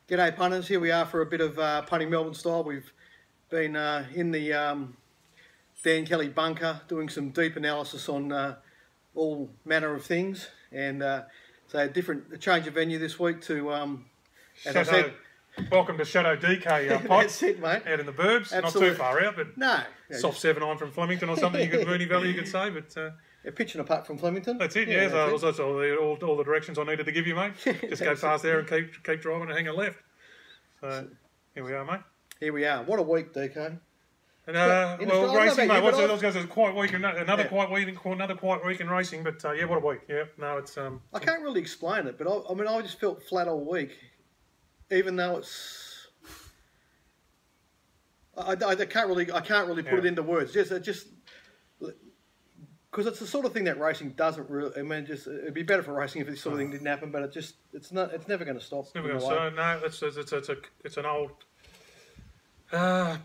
G'day punters, here we are for a bit of Punting Melbourne Style. We've been in the Dan Kelly bunker doing some deep analysis on all manner of things, and so a change of venue this week to, as I said, welcome to Shadow DK pod. That's it, mate. Out in the burbs, Absolutely. Not too far out, but no, soft 7-9 from Flemington or something. You could Mooney Valley, you could say, but yeah, pitching apart from Flemington. that's it. Yeah, so that's all the directions I needed to give you, mate. Just go past there and keep driving and hang a left. So here we are, mate. Here we are. What a week, DK. And well, racing, mate. I was going to say quite week, another Yeah. quite week in racing, but yeah, what a week. Yeah, no, it's I can't really explain it, but I mean, I just felt flat all week, even though it's. I can't really put it into words. Just because it's the sort of thing that racing doesn't really. I mean, it'd be better for racing if this sort of thing didn't happen, but it's never going to stop. It's never going to stop. No, it's an old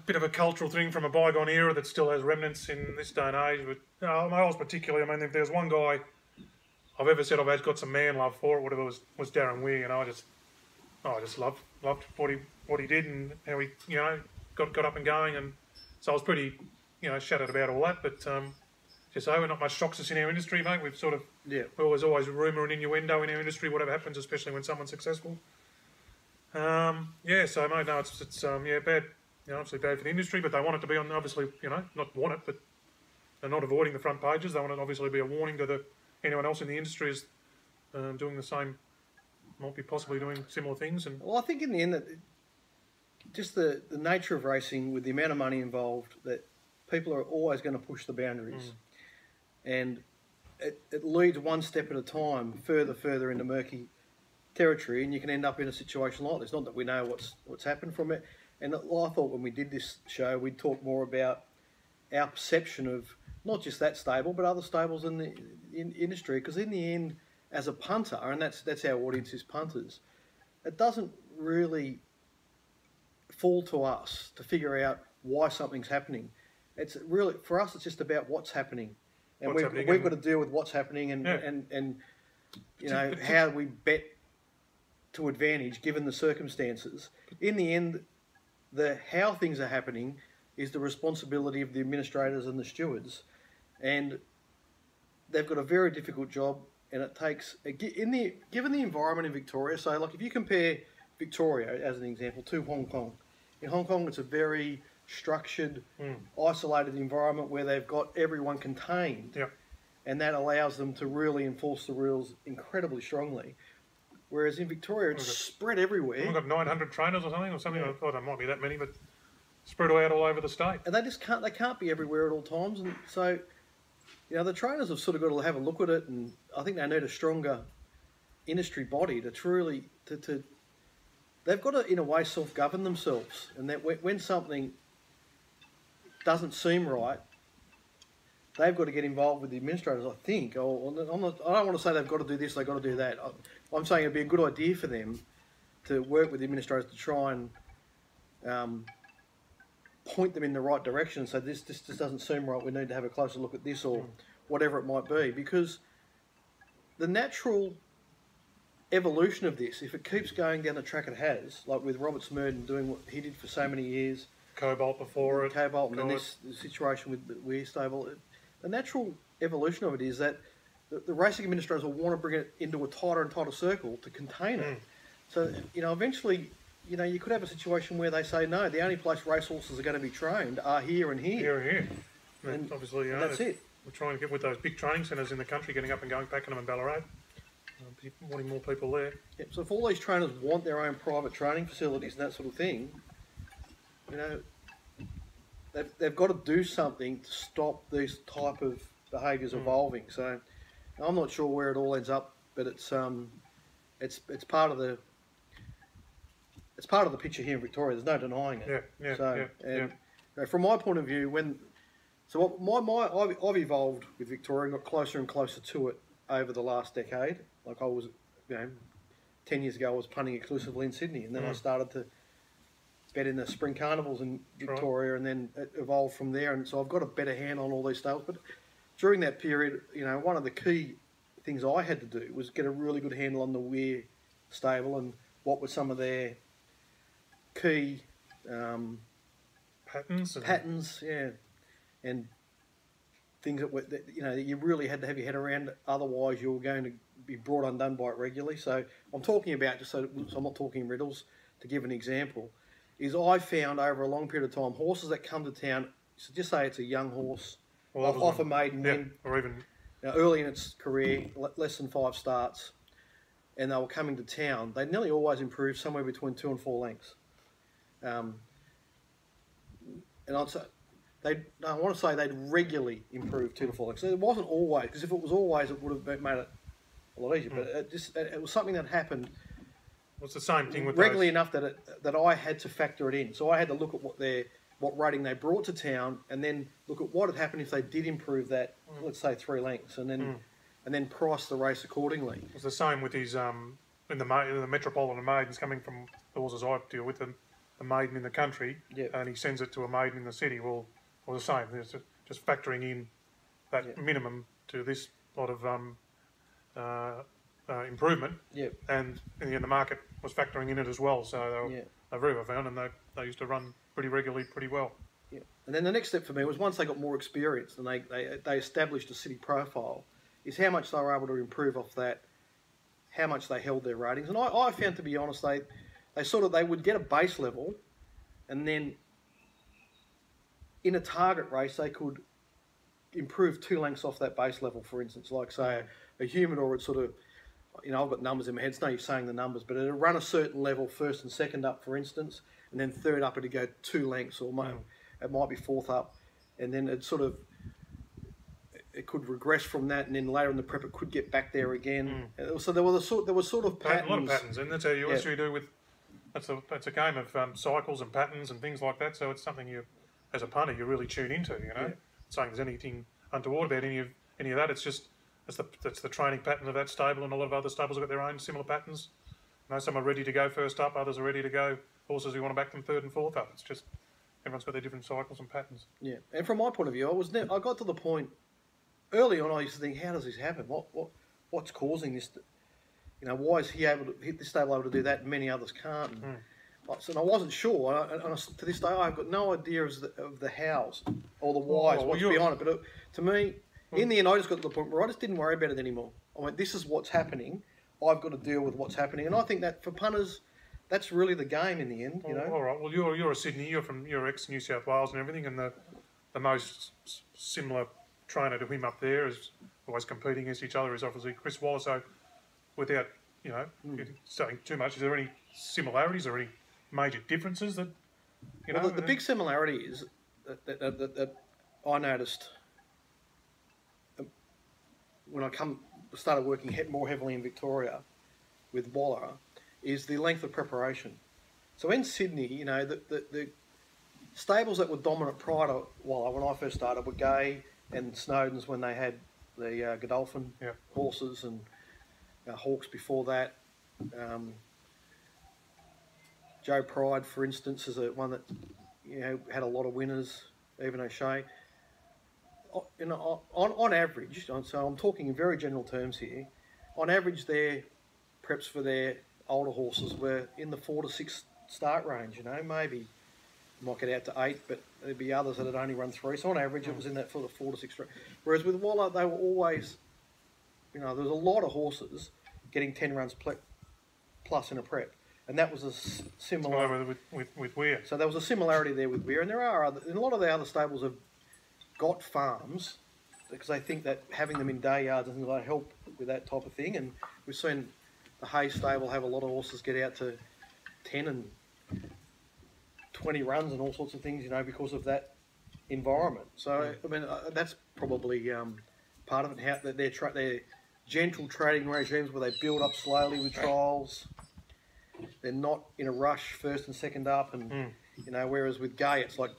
bit of a cultural thing from a bygone era that still has remnants in this day and age. But males particularly. I mean, if there's one guy I've ever said I've got some man love for, whatever was Darren Weir, and I just loved what he did and how he got up and going, and so I was pretty shattered about all that, but. Just so not much shocks us in our industry, mate. We've sort of we're always rumour and innuendo in our industry, whatever happens, especially when someone's successful. Yeah, so mate, no, it's bad. Obviously bad for the industry, but they want it to be on. Obviously, not want it, but they're not avoiding the front pages. They want it to obviously be a warning to anyone else in the industry is doing the same, might be possibly doing similar things. And well, I think in the end that just the nature of racing with the amount of money involved, that people are always going to push the boundaries. And it leads one step at a time further into murky territory, and you can end up in a situation like this. Not that we know what's happened from it. And I thought when we did this show, we'd talk more about our perception of not just that stable, but other stables in the industry. Because in the end, as a punter, and that's our audience is punters, it doesn't really fall to us to figure out why something's happening. It's really, for us, it's just about what's happening. And we've got to deal with what's happening and how we bet to advantage given the circumstances. In the end, how things are happening is the responsibility of the administrators and the stewards, and they've got a very difficult job. And it takes given the environment in Victoria. So, like if you compare Victoria as an example to Hong Kong, in Hong Kong it's a very structured, isolated environment where they've got everyone contained, and that allows them to really enforce the rules incredibly strongly. Whereas in Victoria, it's spread everywhere. We've got 900 trainers or something. I thought there might be that many, but spread out all over the state. And they just can't. They can't be everywhere at all times, and so the trainers have sort of got to have a look at it, and I think they need a stronger industry body to truly to. They've got to, in a way, self-govern themselves, and that when something doesn't seem right, they've got to get involved with the administrators, I think. I don't want to say they've got to do this, they've got to do that. I'm saying it'd be a good idea for them to work with the administrators to try and point them in the right direction. So this just doesn't seem right, we need to have a closer look at this, or whatever it might be. Because the natural evolution of this, if it keeps going down the track it has, like with Robert Smurden doing what he did for so many years, Cobalt before it. Cobalt, and then this situation with the Weir stable. The natural evolution of it is that the racing administrators will want to bring it into a tighter and tighter circle to contain it. So, eventually, you could have a situation where they say, no, the only place racehorses are going to be trained are here and here. Here and here. And obviously, that's it. We're trying to get with those big training centres in the country, getting up and going, Pakenham and Ballarat. Wanting more people there. Yep, so if all these trainers want their own private training facilities and that sort of thing, they've got to do something to stop these type of behaviours evolving. So I'm not sure where it all ends up, but it's part of the picture here in Victoria. There's no denying it. From my point of view, I've evolved with Victoria and got closer and closer to it over the last decade. Like I was, 10 years ago I was punting exclusively in Sydney, and then I started to bet in the spring carnivals in Victoria, and then it evolved from there. And so I've got a better hand on all these stables. But during that period, one of the key things I had to do was get a really good handle on the Weir stable and what were some of their key patterns, yeah, and things that you really had to have your head around. Otherwise, you were going to be brought undone by it regularly. So I'm talking about, just so I'm not talking riddles. To give an example, is I found over a long period of time horses that come to town. So just say it's a young horse, off a maiden win, or even early in its career, less than 5 starts, and they were coming to town. They nearly always improved somewhere between 2 and 4 lengths. And I want to say they'd regularly improve 2 to 4 lengths. So it wasn't always, because if it was always, it would have made it a lot easier. But it was something that happened. It's the same thing with regularly enough that I had to factor it in. So I had to look at what rating they brought to town, and then look at what had happened if they did improve that, let's say 3 lengths, and then price the race accordingly. It's the same with his in the Metropolitan maidens coming from the horses I deal with, a maiden in the country, and he sends it to a maiden in the city. Well, the same. There's just factoring in that minimum to this lot of improvement, and in the end the market was factoring in it as well. So they're very well found, and they used to run pretty regularly, pretty well. Yeah. And then the next step for me was, once they got more experience and they established a city profile, is how much they were able to improve off that, how much they held their ratings. And I found, to be honest, they would get a base level, and then in a target race they could improve 2 lengths off that base level. For instance, like say a Humidor would sort of, I've got numbers in my head, it's no use saying the numbers, but it'd run a certain level first and second up, for instance, and then third up it'd go 2 lengths, or it might be fourth up, and then it it could regress from that, and then later in the prep it could get back there again. So there was sort of patterns. A lot of patterns, and that's how you do with. That's a game of cycles and patterns and things like that. So it's something you, as a punter, you really tune into. Saying there's anything untoward about any of that. It's just that's the training pattern of that stable, and a lot of other stables have got their own similar patterns. Some are ready to go first up, others are ready to go horses who want to back them third and fourth up. It's just everyone's got their different cycles and patterns. Yeah, and from my point of view, I got to the point early on. I used to think, how does this happen? What's causing this? Why is he able to hit this stable able to do that and many others can't? And I wasn't sure. And to this day, I've got no idea of the hows or the whys, what's behind it. But to me, in the end, I just got to the point where I just didn't worry about it anymore. I went, this is what's happening. I've got to deal with what's happening. And I think that for punters, that's really the game in the end. All right. Well, you're a Sydney. You're ex New South Wales and everything, and the most similar trainer to him up there is always competing against each other is obviously Chris Waller. So, without saying too much, is there any similarities or any major differences that Well, the big similarity is that I noticed when I started working more heavily in Victoria with Waller, is the length of preparation. So in Sydney, the stables that were dominant prior to Waller, when I first started, were Gay and Snowden's when they had the Godolphin horses, and Hawks before that. Joe Pride, for instance, is one that had a lot of winners, even O'Shea. On average, so I'm talking in very general terms here, on average their preps for their older horses were in the 4 to 6 start range. Maybe you might get out to 8, but there'd be others that had only run 3. So on average it was in that 4 to 6 range. Whereas with Waller, they were always, there was a lot of horses getting 10 runs plus in a prep. And that was a similar with Weir. So there was a similarity there with Weir, and there are and a lot of the other stables have got farms because they think that having them in day yards and things like that help with that type of thing. And we've seen the Hay stable have a lot of horses get out to 10 and 20 runs and all sorts of things, because of that environment. So I mean, that's probably part of it. How that their gentle trading regimes where they build up slowly with trials. They're not in a rush first and second up, and whereas with Gay it's like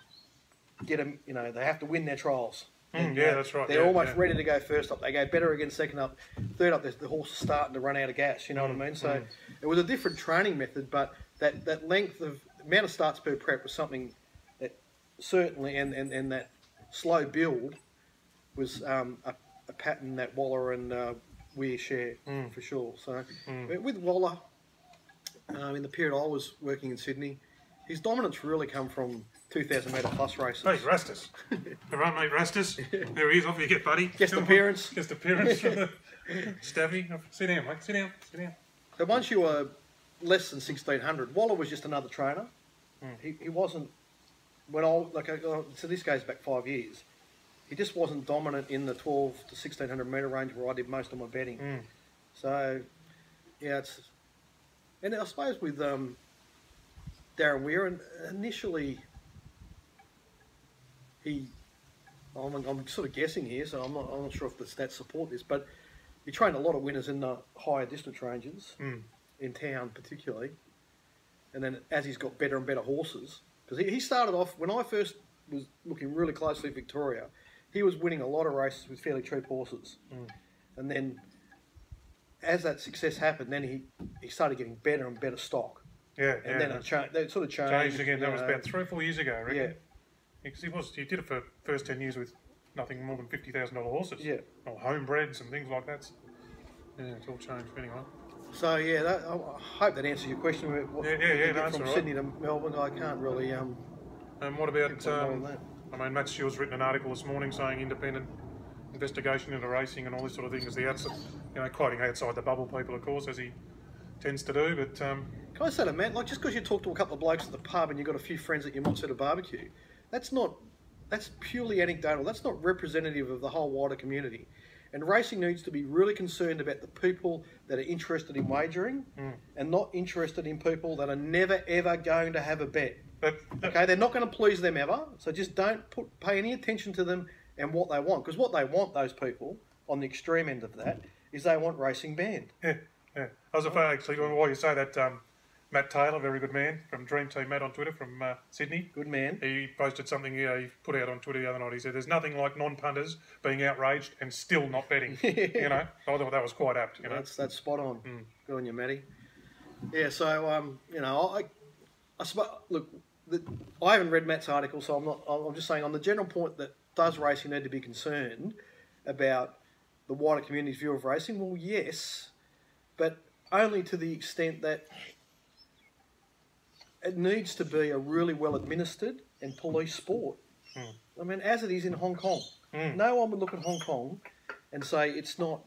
get them. They have to win their trials. That's right. They're almost ready to go first up. They go better against second up, third up. The horse is starting to run out of gas. You know what I mean? So it was a different training method, but that length of amount of starts per prep was something that certainly, and that slow build was a pattern that Waller and Weir share for sure. So with Waller. In the period I was working in Sydney, his dominance really come from 2,000 metre plus races. Hey, Rastus. All right, mate, Rastus. There he is. Off you get, buddy. Guest appearance. Guest appearance from the Stavvy. Sit down, mate. Sit down. Sit down. So once you were less than 1,600, Waller was just another trainer. He wasn't, so this goes back 5 years. He just wasn't dominant in the 12 to 1,600 metre range where I did most of my betting. So, yeah, and I suppose with Darren Weir, initially, I'm sort of guessing here, so I'm not sure if the stats support this, but he trained a lot of winners in the higher distance ranges, in town particularly. And then as he's got better and better horses, because he started off, when I first was looking really closely at Victoria, he was winning a lot of races with fairly cheap horses. And then as that success happened, then he started getting better and better stock. Yeah, and then it sort of changed again. That was about 3 or 4 years ago, I reckon. Yeah. Because he did it for the first 10 years with nothing more than $50,000 horses. Yeah. Or homebreds and things like that. Yeah, it's all changed anyway. So, yeah, I hope that answers your question. From Sydney to Melbourne, I can't really... and what about... I mean, Matt Steele's written an article this morning saying independent investigation into racing and all this sort of thing is the outside, quoting outside the bubble people, of course, as he tends to do, but... Can I say to Matt, just because you talk to a couple of blokes at the pub and you've got a few friends that you might see at a barbecue, that's purely anecdotal. That's not representative of the whole wider community. And racing needs to be really concerned about the people that are interested in wagering and not interested in people that are never, ever going to have a bet. Okay, they're not going to please them ever, so just don't pay any attention to them and what they want. Because what they want, those people, on the extreme end of that, is they want racing banned. Yeah. I was actually, while you say that, Matt Taylor, very good man, from Dream Team Matt on Twitter from Sydney. Good man. He posted something he put out on Twitter the other night. He said, there's nothing like non-punters being outraged and still not betting. I thought that was quite apt. That's spot on. Good on you, Matty. Yeah, so, I suppose, look, I haven't read Matt's article, so I'm just saying on the general point that does racing need to be concerned about the wider community's view of racing? Well, yes, but only to the extent that it needs to be a really well administered and policed sport. I mean, as it is in Hong Kong. No one would look at Hong Kong and say it's not,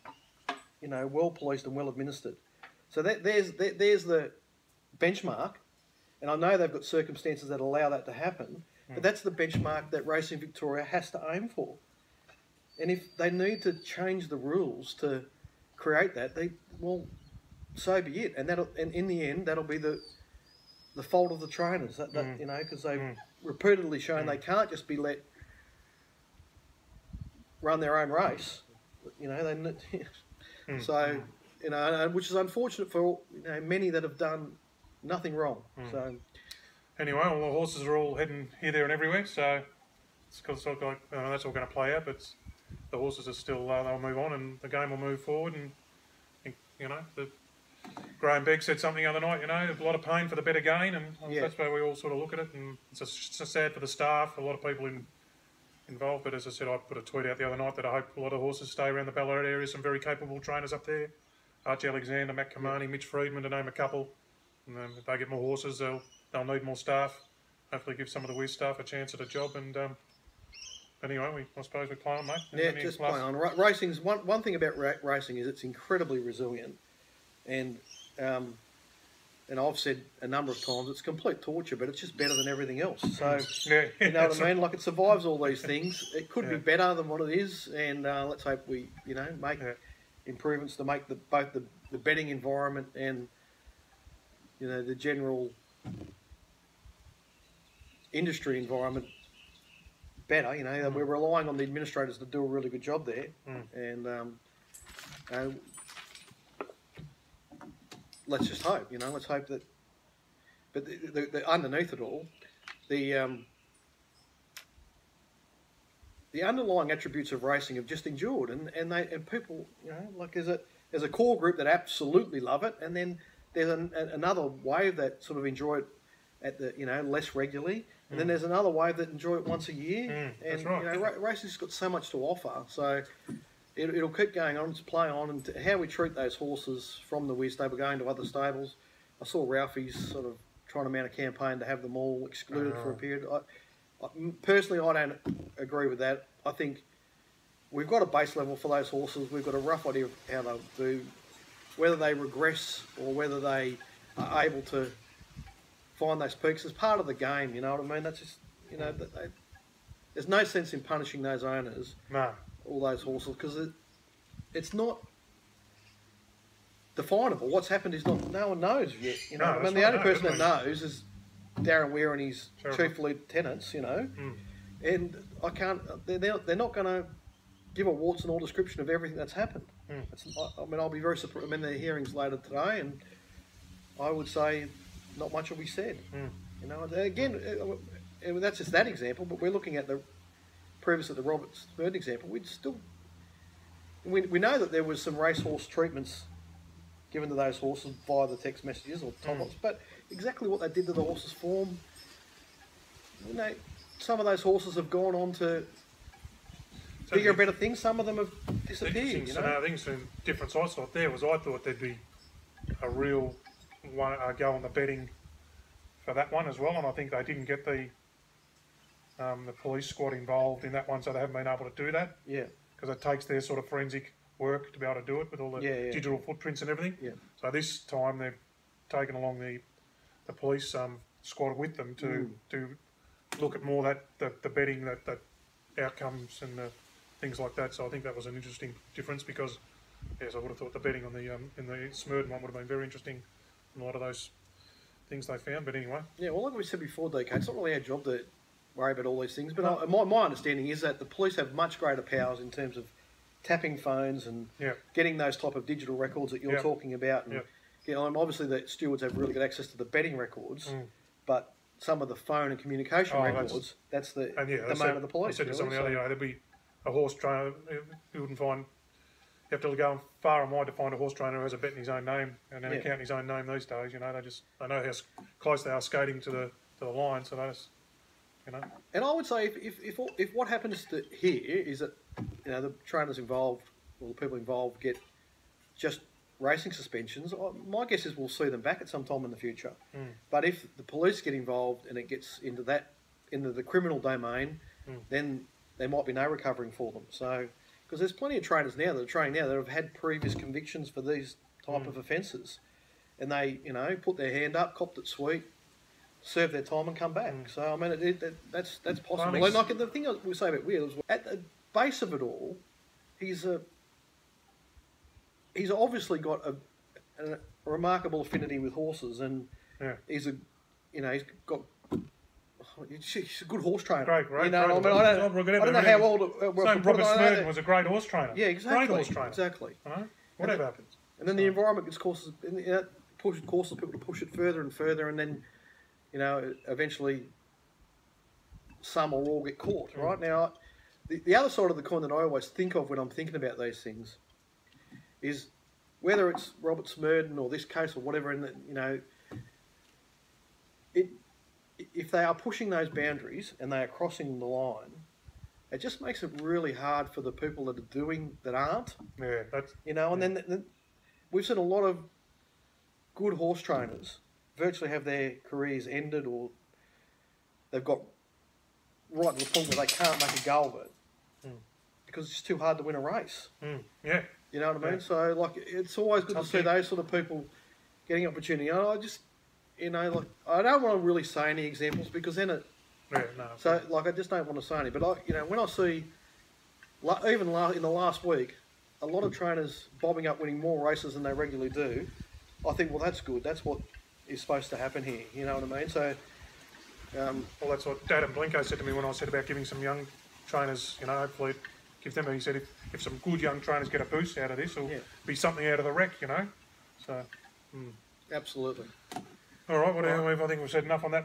well policed and well administered. So there's the benchmark, and I know they've got circumstances that allow that to happen, but that's the benchmark that Racing Victoria has to aim for. And if they need to change the rules to create that, so be it. And in the end, that'll be the fault of the trainers, because they've repeatedly shown they can't just be let run their own race. So, which is unfortunate for many that have done nothing wrong. So, anyway, all the horses are all heading here, there, and everywhere. So it's that's all going to play out. But the horses are still they'll move on, and the game will move forward. And Graham Begg said something the other night, a lot of pain for the better gain, and that's where we all sort of look at it. And it's just sad for the staff, a lot of people involved. But as I said, I put a tweet out the other night that I hope a lot of horses stay around the Ballarat area. Some very capable trainers up there. Archie Alexander, Matt Kamani, Mitch Friedman, to name a couple. And if they get more horses, they'll need more staff. Hopefully give some of the Wiz staff a chance at a job. And anyway, I suppose we play on, mate. Yeah, just play on. Racing's one thing about racing is it's incredibly resilient. And I've said a number of times it's complete torture, but it's just better than everything else. So you know what I mean? Like it survives all these things. It could be better than what it is, and let's hope we make improvements to make both the betting environment and the general industry environment better. We're relying on the administrators to do a really good job there, and let's just hope, let's hope that. But the underneath it all, the underlying attributes of racing have just endured, and people, there's a core group that absolutely love it, and then there's another wave that sort of enjoy it at the less regularly, and then there's another wave that enjoy it once a year, and that's right. Racing's got so much to offer, so. It'll keep going on, to play on, and how we treat those horses from the Wiz stable going to other stables. I saw Ralphie's sort of trying to mount a campaign to have them all excluded for a period. Personally, I don't agree with that. I think we've got a base level for those horses. We've got a rough idea of how they'll do, whether they regress or whether they are able to find those peaks as part of the game. You know what I mean? That's just, you know, there's no sense in punishing those owners, all those horses, because it's not definable. What's happened is no one knows yet. You know, I mean, the only person that knows is Darren Weir and his chief lieutenants. You know, and I can't. They're not going to give a warts and all description of everything that's happened. I mean, I'll be very surprised. I mean, the hearings later today, and I would say not much will be said. You know, again, that's just that example. But we're looking at the previous at the Roberts third example. We know that there was some racehorse treatments given to those horses via the text messages or top-ups, but exactly what they did to the horses' form, you know, some of those horses have gone on to bigger and better things. Some of them have disappeared. You know, things in different sides. I thought there'd be a real go on the betting for that one as well, and I think they didn't get the police squad involved in that one, so they haven't been able to do that. Yeah, because it takes their sort of forensic work to be able to do it with all the digital footprints and everything. Yeah. So this time they've taken along the police squad with them to look at more the betting, that outcomes and the things like that. So I think that was an interesting difference, because yes, I would have thought the betting on the in the Smurden one would have been very interesting in a lot of those things they found. But anyway. Yeah, well, like we said before, DK, it's not really our job to worry about all these things. But my understanding is that the police have much greater powers in terms of tapping phones and getting those type of digital records that you're talking about. And, you know, and obviously the stewards have really good access to the betting records, but some of the phone and communication records, that's the domain of the police. I said to someone the other day, there'd be a horse trainer who wouldn't find, you have to go far and wide to find a horse trainer who has a bet in his own name and an account in his own name these days. You know, they know how close they are skating to the line, so they just, you know. And I would say if what happens here is that, you know, the trainers involved or the people involved get just racing suspensions, my guess is we'll see them back at some time in the future. But if the police get involved and it gets into the criminal domain, then there might be no recovering for them. So, because there's plenty of trainers now that are training now that have had previous convictions for these type of offences, and they, you know, put their hand up, copped it sweet, serve their time and come back. So I mean, that's possible. Like the thing we say about Weir is at the base of it all, he's obviously got a remarkable affinity with horses, and he's got. He's a good horse trainer. Great. You know, I don't know how old. Robert Smurden was a great horse trainer. Yeah, exactly. Great horse trainer. Exactly. Whatever happens. And then the environment gets causes people to push it further and further, and then, you know, eventually some or all get caught. Right now, the other side of the coin that I always think of when I'm thinking about these things is whether it's Robert Smurden or this case or whatever, and you know, if they are pushing those boundaries and they are crossing the line, it just makes it really hard for the people that aren't. Yeah, that's, you know, and then we've seen a lot of good horse trainers virtually have their careers ended, or they've got right to the point where they can't make a go of it because it's just too hard to win a race. Yeah. You know what I mean? So, like, it's always good to see those sort of people getting opportunity. I just, you know, like, I don't want to really say any examples because then it... So, like, I just don't want to say any. But, you know, when I see, even in the last week, a lot of trainers bobbing up winning more races than they regularly do, I think, well, that's good. That's what is supposed to happen here. You know what I mean? So... well, that's what Dad and Blinko said to me when I said about giving some young trainers, you know, hopefully give them, he said if some good young trainers get a boost out of this, it'll be something out of the wreck, you know. So, absolutely. All right, I think we've said enough on that.